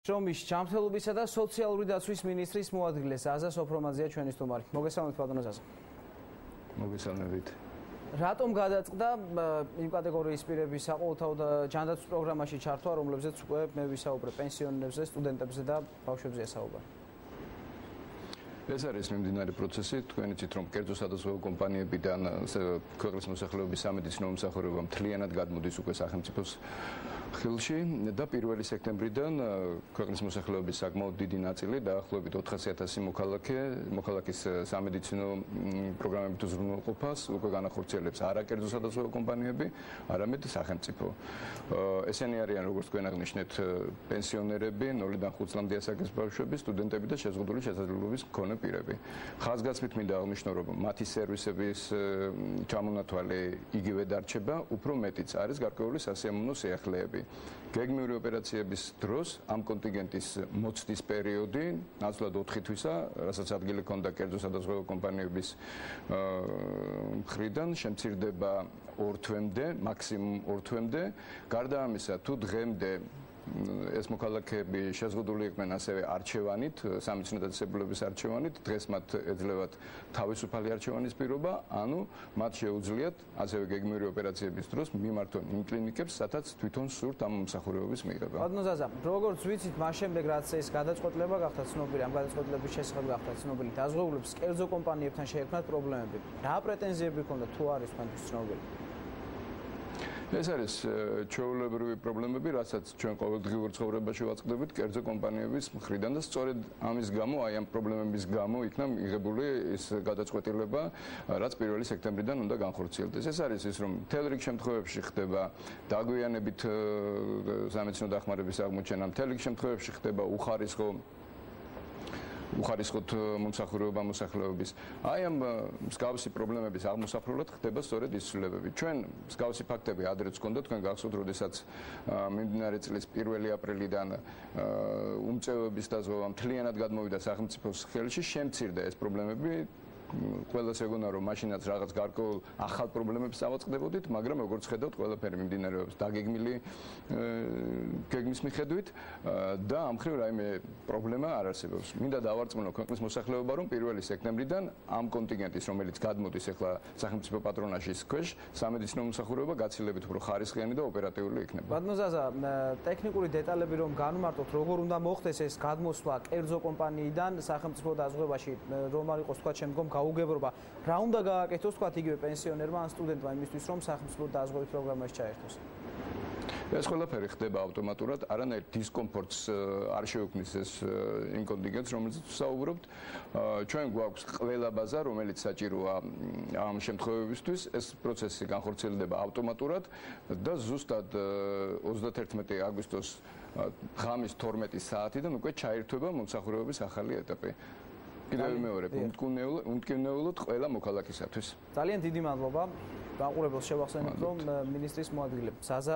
შრომის ჯანმრთელობისა და სოციალური დაცვის მინისტრის მოადგილე ზაზა სოფრომაძეა ჩვენი სტუმარი. მოგესალმებით ბატონო ზაზა. მოგესალმებით. რატომ გადაწყდა იმ კატეგორიის პირების საყოველთაოდ ჯანდაცვის პროგრამაში ჩართვა, რომლებზეც უკვე მე ვისაუბრე პენსიონერებზე, სტუდენტებზე და ბავშვებზეა საუბარი? ეს არის მიმდინარე პროცესი. თქვენ იცით, რომ კერძო სადაზღვევო კომპანიებიდან ქვეყნის მოსახლეობის სამედიცინო მომსახურება მთლიანად გადმოდის უკვე სახელმწიფოს ხელში და 1 სექტემბრიდან ქვეყნის მოსახლეობის საკმაოდ დიდი ნაწილი, დაახლოებით 400,000 მოქალაქის სამედიცინო პროგრამებით უზრუნველყოფას უკვე განახორციელებს არა კერძო სადაზღვევო კომპანიები, არამედ სახელმწიფო. ესენი არიან, როგორც თქვენ აღნიშნეთ, პენსიონერები, 0-დან 5 წლამდე ასაკის ბავშვები, სტუდენტები და შეზღუდული შესაძლებლობის მქონე პირები. ხაზგასმით მინდა აღნიშნო, რომ მათი სერვისების ჩამონათვალე იგივე დარჩება, უფრო მეტიც არის გარკვეული სასიამოვნო სიახლეები. გეგმიური ოპერაციების დროს ამ კონტინგენტის მოცდის პერიოდი ნაცვლად 4 თვისა, რასაც ადგილი ჰქონდა კერძო სადაზღვევო კომპანიების მხრიდან, შემცირდება 2 თვემდე, მაქსიმუმ 2 თვემდე. გარდა ამისა, თუ დღემდე ეს მოქალაქეები შეზღუდული იყვნენ ასევე არჩევანით, სამედიცინო დაწესებულების არჩევანით, დღეს მათ ეძლევათ თავისუფალი არჩევანის პირობა, ანუ მათ შეუძლიათ ასევე გეგმიური ოპერაციების დროს მიმართონ იმ კლინიკებს, სადაც თვითონ სურთ ამ მომსახურებების მიღება. ბატონო ზაზა, როგორც ვიცით, მას შემდეგ რაც ეს გადაწყვეტილება გახდა ცნობილი, ამ გადაწყვეტილების შესახებ გახდა ცნობილი, დაზღვეულებს კერძო კომპანიებთან შეექმნათ პრობლემები. რა პრეტენზიები ჰქონდა, თუ არის მათთვის ცნობილი? ეს არის ჩვეულებრივი პრობლემები, რასაც ჩვენ ყოველდღიურ ცხოვრებაში ვაწყდებით კერძო კომპანიების მხრიდან და სწორედ ამის გამო, აი ამ პრობლემების გამო იქნა მიღებული ეს გადაწყვეტილება, რაც 1 სექტემბრიდან უნდა განხორციელდეს. ეს არის ის, რომ მთელ რიგ შემთხვევებში ხდება დაგვიანებით სამედიცინო დახმარების აღმოჩენა, მთელ რიგ შემთხვევებში ხდება უხარისხოთ მომსახურება მოსახლეობის. აი ამ მსგავსი პრობლემების აღმოსახრულად ხდება სწორედ ის ცვლილებები. ჩვენ მსგავსი ფაქტები ადრეც გქონდა, თქვენ გახსოვთ, როდესაც მიმდინარე წლის 1 აპრილიდან უმწვევების დაზღვევა მთლიანად გადმოვიდა სახელმწიფოს ხელში, შემცირდა ეს პრობლემები. ყველას ეგონა, რომ მაშინაც რაღაც გარკვეულ ახალ პრობლემებს ავაწყდებოდით, მაგრამ როგორც ხედავთ, ყველაფერი მიმდინარეობს დაგეგმილი გეგმის მიხედვით და ამ მხრივ რაიმე პრობლემა არ არსებობს. მინდა დავარწმუნო ქვეყნის მოსახლეობა, რომ 1 სექტემბრიდან ამ კონტინგენტის, რომელიც გადმოდის ახლა სახელმწიფო პატრონაჟის ქვეშ, სამედიცინო მომსახურება გაცილებით უფრო ხარისხიანი და ოპერატიული იქნება. ბატონო ზაზა, ტექნიკური დეტალები რომ განვმარტოთ, როგორ უნდა მოხდეს ეს გადმოსვლა კერძო კომპანიიდან სახელმწიფო დაზღვევაში, რომ არ იყოს თქვა შემდგომ გაუგებრობა, რა უნდა გააკეთოს თქვა იგივე პენსიონერმა ან სტუდენტმა იმისთვის, რომ სახელმწიფო დაზღვევის პროგრამაში ჩაერთოს? ეს ყველაფერი ხდება ავტომატურად, არანაირ დისკომფორტს არ შეუქმნის ეს იმ კონტინგენტს, რომელზეც ვსაუბრობთ. ჩვენ გვაქვს ყველა ბაზა, რომელიც საჭიროა ამ შემთხვევებისთვის, ეს პროცესი განხორციელდება ავტომატურად და ზუსტად 31 აგვისტოს ღამის 12 საათიდან უკვე ჩაირთვება მომსახურებების ახალი ეტაპი. კიდევ მეორე, უმტკივნეულოდ ყველა მოქალაქისათვის. ძალიან დიდი მადლობა. დაყურებელს შევახსენებთ, რომ მინისტრის მოადგილე ზაზა